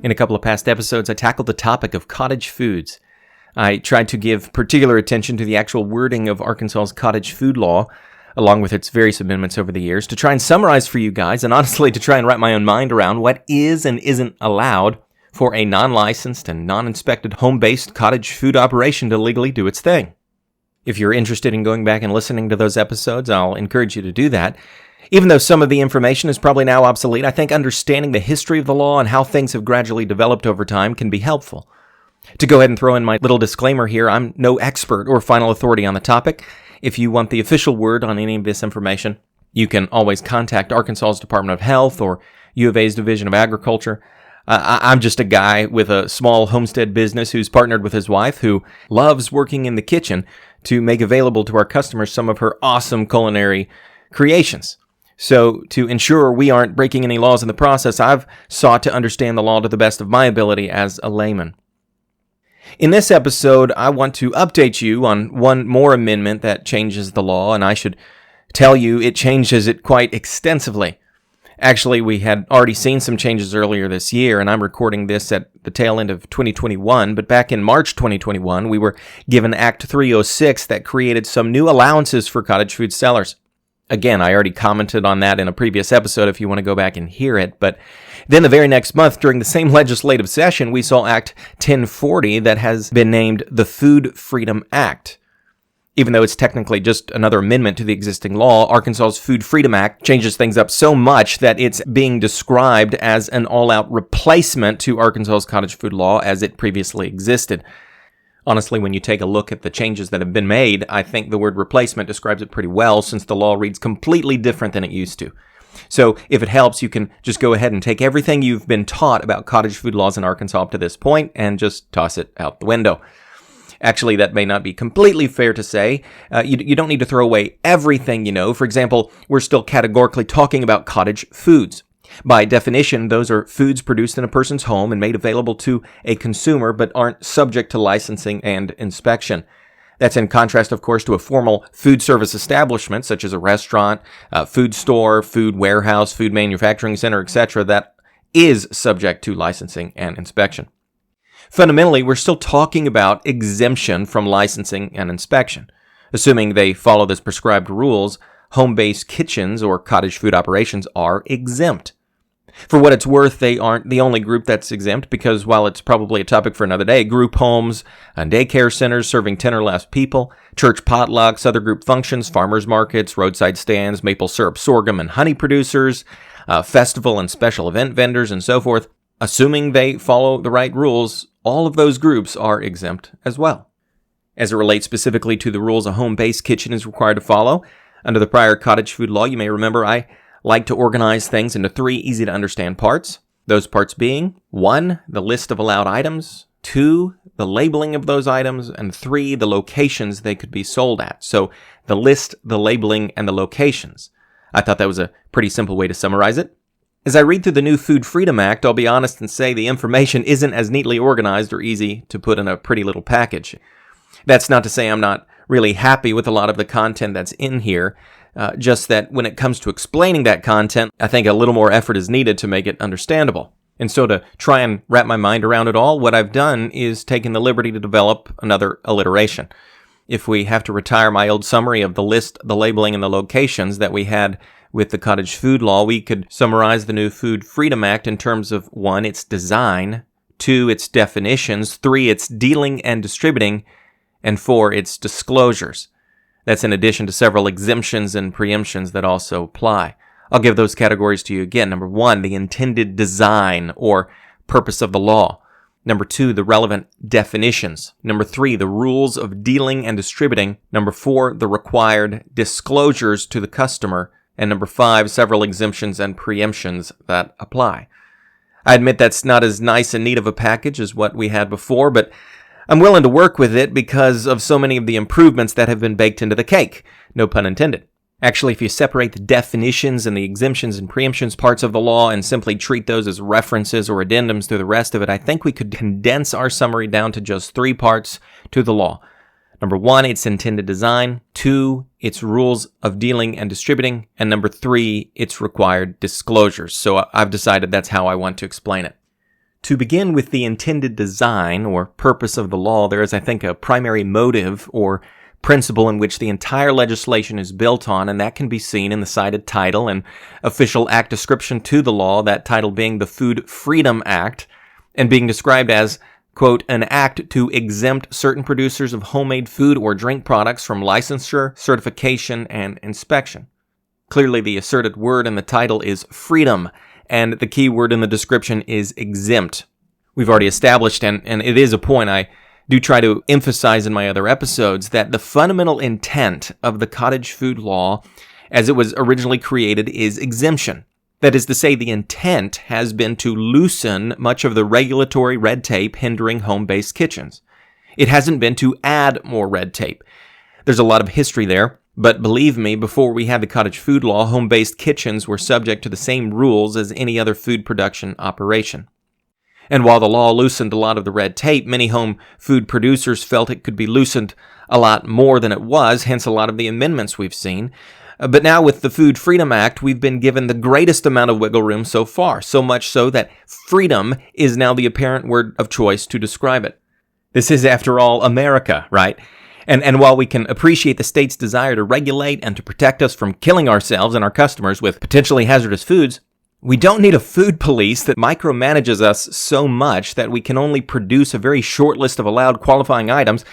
In a couple of past episodes, I tackled the topic of cottage foods. I tried to give particular attention to the actual wording of Arkansas's cottage food law, along with its various amendments over the years, to try and summarize for you guys, and honestly to try and wrap my own mind around what is and isn't allowed for a non-licensed and non-inspected home-based cottage food operation to legally do its thing. If you're interested in going back and listening to those episodes, I'll encourage you to do that. Even though some of the information is probably now obsolete, I think understanding the history of the law and how things have gradually developed over time can be helpful. To go ahead and throw in my little disclaimer here, I'm no expert or final authority on the topic. If you want the official word on any of this information, you can always contact Arkansas's Department of Health or U of A's Division of Agriculture. I'm just a guy with a small homestead business who's partnered with his wife, who loves working in the kitchen to make available to our customers some of her awesome culinary creations. So to ensure we aren't breaking any laws in the process, I've sought to understand the law to the best of my ability as a layman. In this episode, I want to update you on one more amendment that changes the law, and I should tell you it changes it quite extensively. Actually, we had already seen some changes earlier this year, and I'm recording this at the tail end of 2021, but back in March 2021, we were given Act 306 that created some new allowances for cottage food sellers. Again, I already commented on that in a previous episode if you want to go back and hear it, but then the very next month, during the same legislative session, we saw Act 1040 that has been named the Food Freedom Act. Even though it's technically just another amendment to the existing law, Arkansas's Food Freedom Act changes things up so much that it's being described as an all-out replacement to Arkansas's cottage food law as it previously existed. Honestly, when you take a look at the changes that have been made, I think the word replacement describes it pretty well, since the law reads completely different than it used to. So if it helps, you can just go ahead and take everything you've been taught about cottage food laws in Arkansas up to this point and just toss it out the window. Actually, that may not be completely fair to say. You don't need to throw away everything you know. For example, we're still categorically talking about cottage foods. By definition, those are foods produced in a person's home and made available to a consumer, but aren't subject to licensing and inspection. That's in contrast, of course, to a formal food service establishment, such as a restaurant, food store, food warehouse, food manufacturing center, etc., that is subject to licensing and inspection. Fundamentally, we're still talking about exemption from licensing and inspection. Assuming they follow the prescribed rules, home-based kitchens or cottage food operations are exempt. For what it's worth, they aren't the only group that's exempt, because while it's probably a topic for another day, group homes and daycare centers serving 10 or less people, church potlucks, other group functions, farmers markets, roadside stands, maple syrup, sorghum, and honey producers, festival and special event vendors, and so forth, assuming they follow the right rules, all of those groups are exempt as well. As it relates specifically to the rules a home-based kitchen is required to follow, under the prior cottage food law, you may remember I like to organize things into 3 easy-to-understand parts. Those parts being 1, the list of allowed items, 2, the labeling of those items, and 3, the locations they could be sold at. So the list, the labeling, and the locations. I thought that was a pretty simple way to summarize it. As I read through the new Food Freedom Act, I'll be honest and say the information isn't as neatly organized or easy to put in a pretty little package. That's not to say I'm not really happy with a lot of the content that's in here, just that when it comes to explaining that content, I think a little more effort is needed to make it understandable. And so to try and wrap my mind around it all, what I've done is taken the liberty to develop another alliteration. If we have to retire my old summary of the list, the labeling, and the locations that we had with the cottage food law, we could summarize the new Food Freedom Act in terms of 1, its design, 2, its definitions, 3, its dealing and distributing, and 4, its disclosures. That's in addition to several exemptions and preemptions that also apply. I'll give those categories to you again. Number 1, the intended design or purpose of the law. Number 2, the relevant definitions. Number 3, the rules of dealing and distributing. Number 4, the required disclosures to the customer. And number 5, several exemptions and preemptions that apply. I admit that's not as nice and neat of a package as what we had before, but I'm willing to work with it because of so many of the improvements that have been baked into the cake. No pun intended. Actually, if you separate the definitions and the exemptions and preemptions parts of the law and simply treat those as references or addendums to the rest of it, I think we could condense our summary down to just 3 parts to the law. Number 1, its intended design. 2, its rules of dealing and distributing. And number 3, its required disclosures. So I've decided that's how I want to explain it. To begin with the intended design or purpose of the law, there is, I think, a primary motive or principle in which the entire legislation is built on, and that can be seen in the cited title and official act description to the law, that title being the Food Freedom Act, and being described as, quote, an act to exempt certain producers of homemade food or drink products from licensure, certification, and inspection. Clearly, the asserted word in the title is freedom, and the key word in the description is exempt. We've already established, and it is a point I do try to emphasize in my other episodes, that the fundamental intent of the cottage food law, as it was originally created, is exemption. That is to say, the intent has been to loosen much of the regulatory red tape hindering home-based kitchens. It hasn't been to add more red tape. There's a lot of history there. But believe me, before we had the cottage food law, home-based kitchens were subject to the same rules as any other food production operation. And while the law loosened a lot of the red tape, many home food producers felt it could be loosened a lot more than it was, hence a lot of the amendments we've seen. But now with the Food Freedom Act, we've been given the greatest amount of wiggle room so far, so much so that freedom is now the apparent word of choice to describe it. This is, after all, America, right? And while we can appreciate the state's desire to regulate and to protect us from killing ourselves and our customers with potentially hazardous foods, we don't need a food police that micromanages us so much that we can only produce a very short list of allowed qualifying items,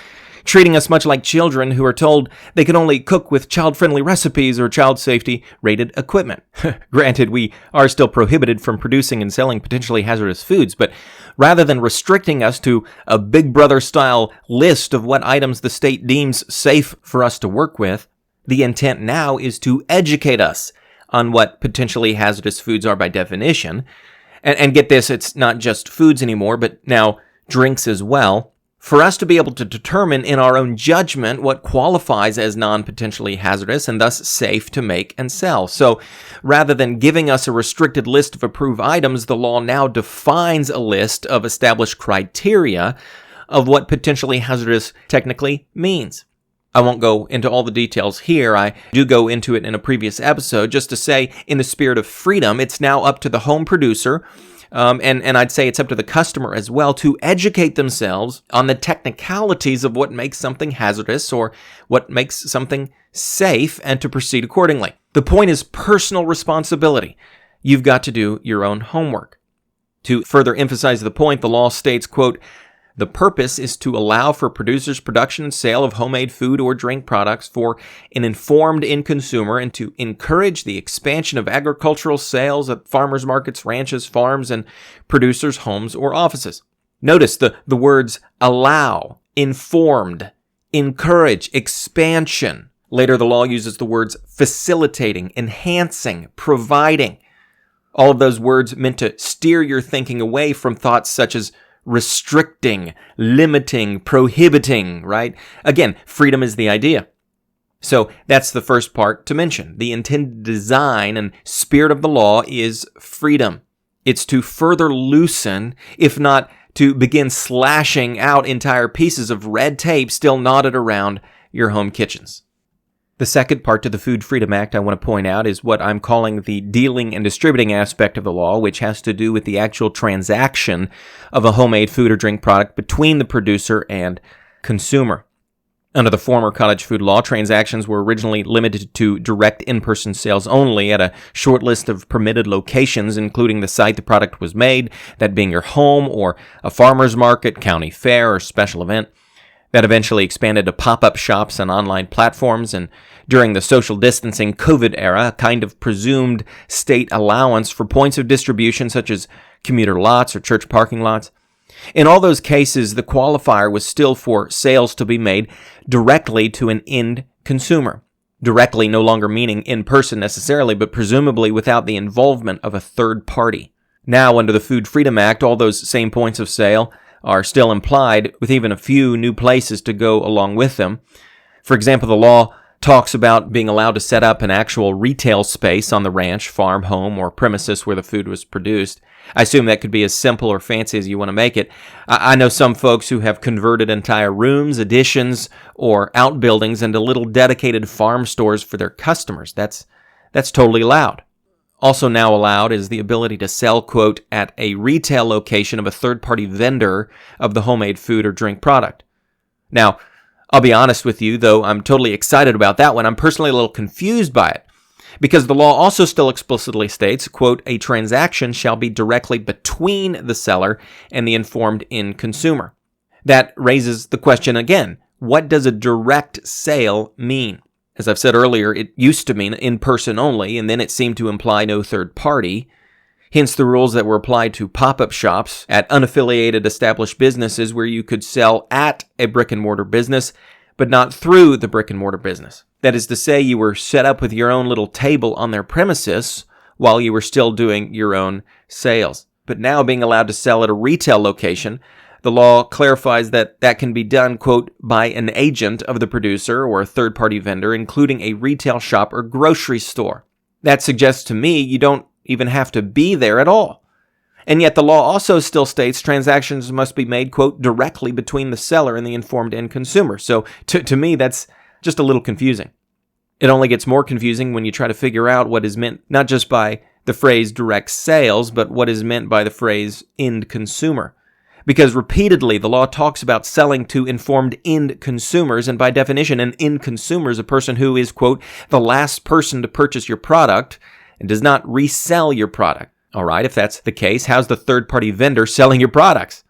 treating us much like children who are told they can only cook with child-friendly recipes or child safety-rated equipment. Granted, we are still prohibited from producing and selling potentially hazardous foods, but rather than restricting us to a Big Brother-style list of what items the state deems safe for us to work with, the intent now is to educate us on what potentially hazardous foods are by definition. And get this, it's not just foods anymore, but now drinks as well, for us to be able to determine in our own judgment what qualifies as non-potentially hazardous and thus safe to make and sell. So rather than giving us a restricted list of approved items, the law now defines a list of established criteria of what potentially hazardous technically means. I won't go into all the details here. I do go into it in a previous episode, just to say, in the spirit of freedom, it's now up to the home producer, and I'd say it's up to the customer as well, to educate themselves on the technicalities of what makes something hazardous or what makes something safe, and to proceed accordingly. The point is personal responsibility. You've got to do your own homework. To further emphasize the point, the law states, quote, the purpose is to allow for producers' production and sale of homemade food or drink products for an informed end consumer, and to encourage the expansion of agricultural sales at farmers markets, ranches, farms, and producers' homes or offices. Notice the words allow, informed, encourage, expansion. Later, the law uses the words facilitating, enhancing, providing. All of those words meant to steer your thinking away from thoughts such as restricting, limiting, prohibiting, right? Again, freedom is the idea. So that's the first part to mention. The intended design and spirit of the law is freedom. It's to further loosen, if not to begin slashing out entire pieces of red tape still knotted around your home kitchens. The second part to the Food Freedom Act I want to point out is what I'm calling the dealing and distributing aspect of the law, which has to do with the actual transaction of a homemade food or drink product between the producer and consumer. Under the former cottage food law, transactions were originally limited to direct in-person sales only at a short list of permitted locations, including the site the product was made, that being your home or a farmer's market, county fair, or special event. That eventually expanded to pop-up shops and online platforms, and during the social distancing COVID era, a kind of presumed state allowance for points of distribution such as commuter lots or church parking lots. In all those cases, the qualifier was still for sales to be made directly to an end consumer. Directly no longer meaning in person necessarily, but presumably without the involvement of a third party. Now, under the Food Freedom Act, all those same points of sale are still implied, with even a few new places to go along with them. For example, the law talks about being allowed to set up an actual retail space on the ranch, farm, home, or premises where the food was produced. I assume that could be as simple or fancy as you want to make it. I know some folks who have converted entire rooms, additions, or outbuildings into little dedicated farm stores for their customers. That's totally allowed. Also now allowed is the ability to sell, quote, at a retail location of a third-party vendor of the homemade food or drink product. Now, I'll be honest with you, though I'm totally excited about that one, I'm personally a little confused by it, because the law also still explicitly states, quote, a transaction shall be directly between the seller and the informed end consumer. That raises the question again, what does a direct sale mean? As I've said earlier, it used to mean in person only, and then it seemed to imply no third party. Hence the rules that were applied to pop-up shops at unaffiliated established businesses where you could sell at a brick-and-mortar business, but not through the brick-and-mortar business. That is to say, you were set up with your own little table on their premises while you were still doing your own sales. But now being allowed to sell at a retail location, the law clarifies that that can be done, quote, by an agent of the producer or a third-party vendor, including a retail shop or grocery store. That suggests to me you don't even have to be there at all. And yet the law also still states transactions must be made, quote, directly between the seller and the informed end consumer. So to me, that's just a little confusing. It only gets more confusing when you try to figure out what is meant not just by the phrase direct sales, but what is meant by the phrase end consumer. Because repeatedly, the law talks about selling to informed end consumers, and by definition, an end consumer is a person who is, quote, the last person to purchase your product and does not resell your product. All right, if that's the case, how's the third-party vendor selling your products?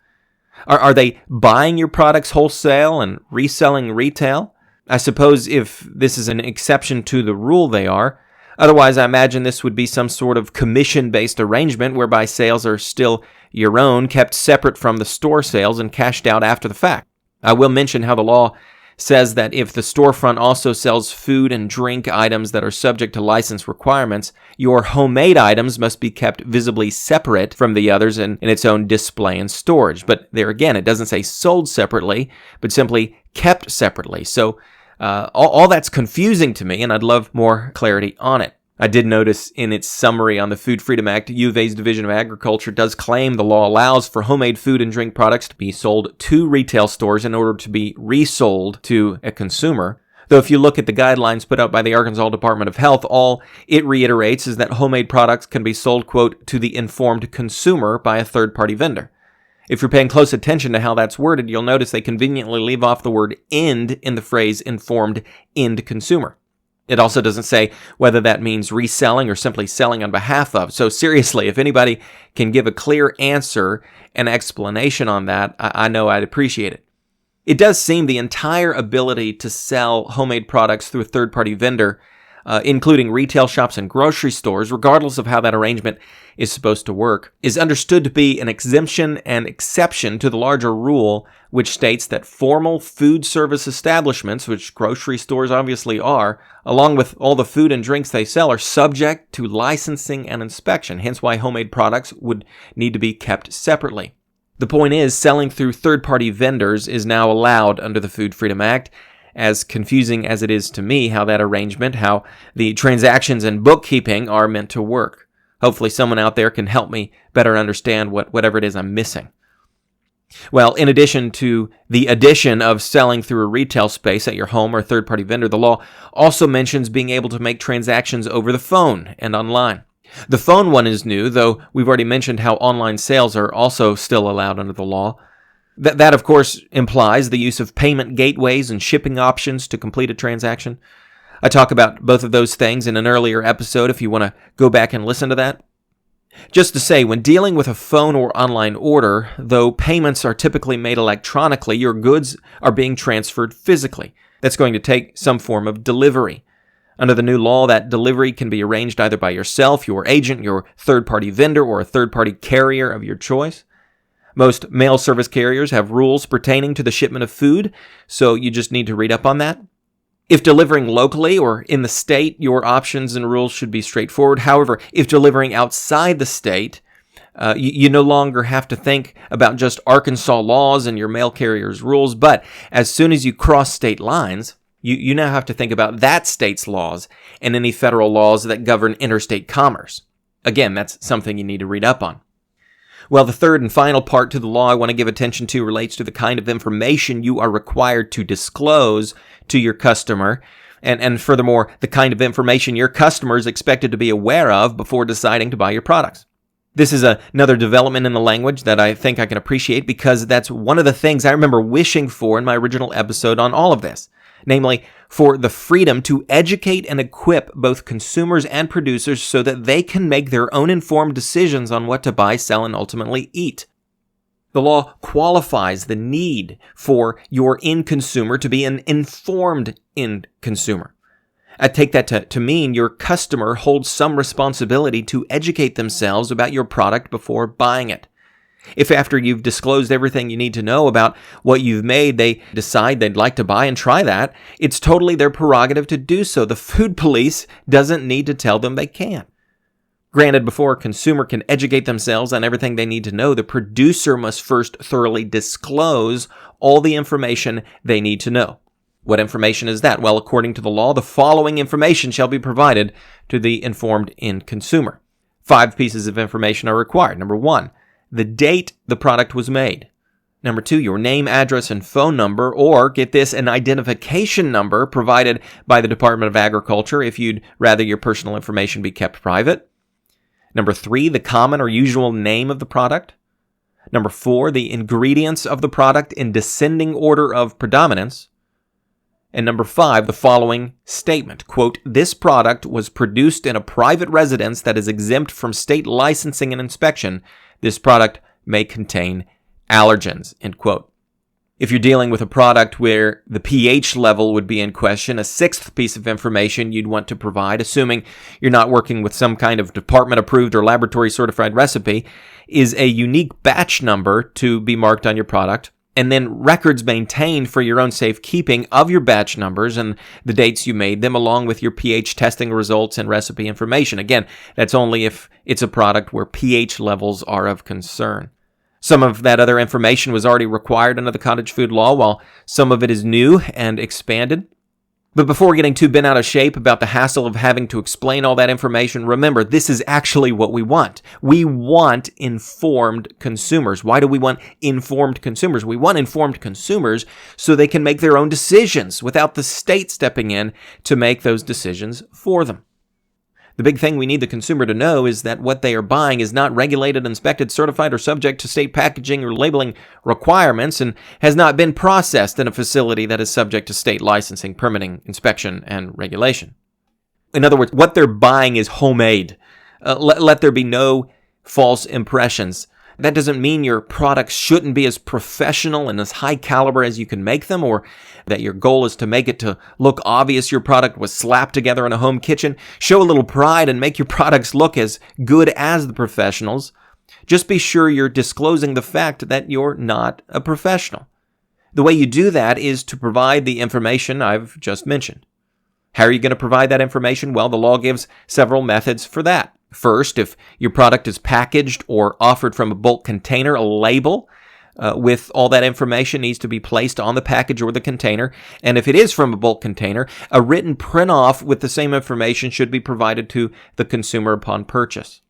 Are they buying your products wholesale and reselling retail? I suppose if this is an exception to the rule, they are. Otherwise, I imagine this would be some sort of commission-based arrangement whereby sales are still your own, kept separate from the store sales and cashed out after the fact. I will mention how the law says that if the storefront also sells food and drink items that are subject to license requirements, your homemade items must be kept visibly separate from the others in its own display and storage. But there again, it doesn't say sold separately, but simply kept separately. So all that's confusing to me, and I'd love more clarity on it. I did notice in its summary on the Food Freedom Act, U of A's Division of Agriculture does claim the law allows for homemade food and drink products to be sold to retail stores in order to be resold to a consumer. Though if you look at the guidelines put out by the Arkansas Department of Health, all it reiterates is that homemade products can be sold, quote, to the informed consumer by a third-party vendor. If you're paying close attention to how that's worded, you'll notice they conveniently leave off the word end in the phrase informed end consumer. It also doesn't say whether that means reselling or simply selling on behalf of. So seriously, if anybody can give a clear answer and explanation on that, I know I'd appreciate it. It does seem the entire ability to sell homemade products through a third-party vendor, including retail shops and grocery stores, regardless of how that arrangement is supposed to work, is understood to be an exemption and exception to the larger rule, which states that formal food service establishments, which grocery stores obviously are, along with all the food and drinks they sell, are subject to licensing and inspection, hence why homemade products would need to be kept separately. The point is, selling through third-party vendors is now allowed under the Food Freedom Act. As confusing as it is to me how that arrangement, how the transactions and bookkeeping are meant to work. Hopefully someone out there can help me better understand whatever it is I'm missing. Well, in addition to the addition of selling through a retail space at your home or third-party vendor, the law also mentions being able to make transactions over the phone and online. The phone one is new, though we've already mentioned how online sales are also still allowed under the law. That, of course, implies the use of payment gateways and shipping options to complete a transaction. I talk about both of those things in an earlier episode if you want to go back and listen to that. Just to say, when dealing with a phone or online order, though payments are typically made electronically, your goods are being transferred physically. That's going to take some form of delivery. Under the new law, that delivery can be arranged either by yourself, your agent, your third-party vendor, or a third-party carrier of your choice. Most mail service carriers have rules pertaining to the shipment of food, so you just need to read up on that. If delivering locally or in the state, your options and rules should be straightforward. However, if delivering outside the state, you no longer have to think about just Arkansas laws and your mail carrier's rules, but as soon as you cross state lines, you now have to think about that state's laws and any federal laws that govern interstate commerce. Again, that's something you need to read up on. Well, the third and final part to the law I want to give attention to relates to the kind of information you are required to disclose to your customer And furthermore, the kind of information your customers expected to be aware of before deciding to buy your products. This is another development in the language that I think I can appreciate, because that's one of the things I remember wishing for in my original episode on all of this. Namely, for the freedom to educate and equip both consumers and producers so that they can make their own informed decisions on what to buy, sell, and ultimately eat. The law qualifies the need for your end consumer to be an informed end consumer. I take that to mean your customer holds some responsibility to educate themselves about your product before buying it. If after you've disclosed everything you need to know about what you've made, they decide they'd like to buy and try that, it's totally their prerogative to do so. The food police doesn't need to tell them they can't. Granted, before a consumer can educate themselves on everything they need to know, the producer must first thoroughly disclose all the information they need to know. What information is that? Well, according to the law, the following information shall be provided to the informed end consumer. 5 pieces of information are required. Number 1, the date the product was made. Number 2, your name, address, and phone number, or, get this, an identification number provided by the Department of Agriculture if you'd rather your personal information be kept private. Number 3, the common or usual name of the product. Number 4, the ingredients of the product in descending order of predominance. And number 5, the following statement, quote, "This product was produced in a private residence that is exempt from state licensing and inspection. This product may contain allergens," end quote. If you're dealing with a product where the pH level would be in question, a 6th piece of information you'd want to provide, assuming you're not working with some kind of department-approved or laboratory-certified recipe, is a unique batch number to be marked on your product, and then records maintained for your own safekeeping of your batch numbers and the dates you made them, along with your pH testing results and recipe information. Again, that's only if it's a product where pH levels are of concern. Some of that other information was already required under the Cottage Food Law, while some of it is new and expanded. But before getting too bent out of shape about the hassle of having to explain all that information, remember, this is actually what we want. We want informed consumers. Why do we want informed consumers? We want informed consumers so they can make their own decisions without the state stepping in to make those decisions for them. The big thing we need the consumer to know is that what they are buying is not regulated, inspected, certified, or subject to state packaging or labeling requirements, and has not been processed in a facility that is subject to state licensing, permitting, inspection, and regulation. In other words, what they're buying is homemade. Let there be no false impressions. That doesn't mean your products shouldn't be as professional and as high caliber as you can make them, or that your goal is to make it to look obvious your product was slapped together in a home kitchen. Show a little pride and make your products look as good as the professionals. Just be sure you're disclosing the fact that you're not a professional. The way you do that is to provide the information I've just mentioned. How are you going to provide that information? Well, the law gives several methods for that. First, if your product is packaged or offered from a bulk container, a label with all that information needs to be placed on the package or the container. And if it is from a bulk container, a written print-off with the same information should be provided to the consumer upon purchase.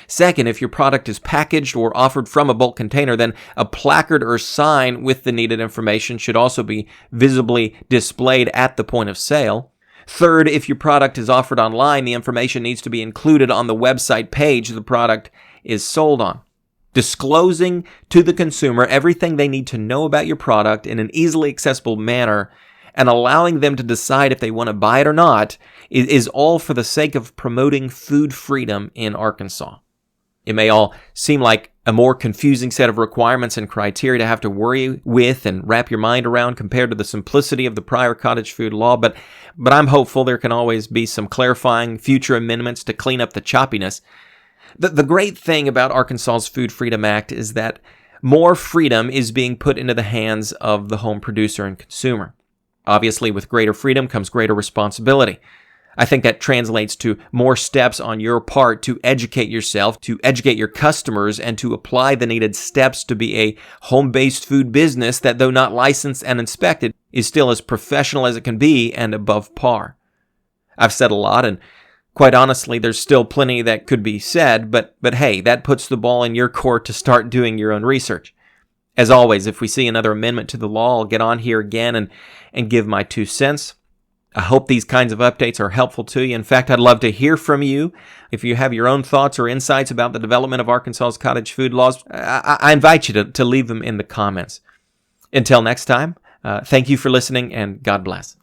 Second, if your product is packaged or offered from a bulk container, then a placard or sign with the needed information should also be visibly displayed at the point of sale. Third, if your product is offered online, the information needs to be included on the website page the product is sold on. Disclosing to the consumer everything they need to know about your product in an easily accessible manner and allowing them to decide if they want to buy it or not is all for the sake of promoting food freedom in Arkansas. It may all seem like a more confusing set of requirements and criteria to have to worry with and wrap your mind around compared to the simplicity of the prior cottage food law, but I'm hopeful there can always be some clarifying future amendments to clean up the choppiness. The great thing about Arkansas's Food Freedom Act is that more freedom is being put into the hands of the home producer and consumer. Obviously, with greater freedom comes greater responsibility. I think that translates to more steps on your part to educate yourself, to educate your customers, and to apply the needed steps to be a home-based food business that, though not licensed and inspected, is still as professional as it can be and above par. I've said a lot, and quite honestly, there's still plenty that could be said, but hey, that puts the ball in your court to start doing your own research. As always, if we see another amendment to the law, I'll get on here again and give my 2 cents. I hope these kinds of updates are helpful to you. In fact, I'd love to hear from you. If you have your own thoughts or insights about the development of Arkansas's cottage food laws, I invite you to leave them in the comments. Until next time, thank you for listening, and God bless.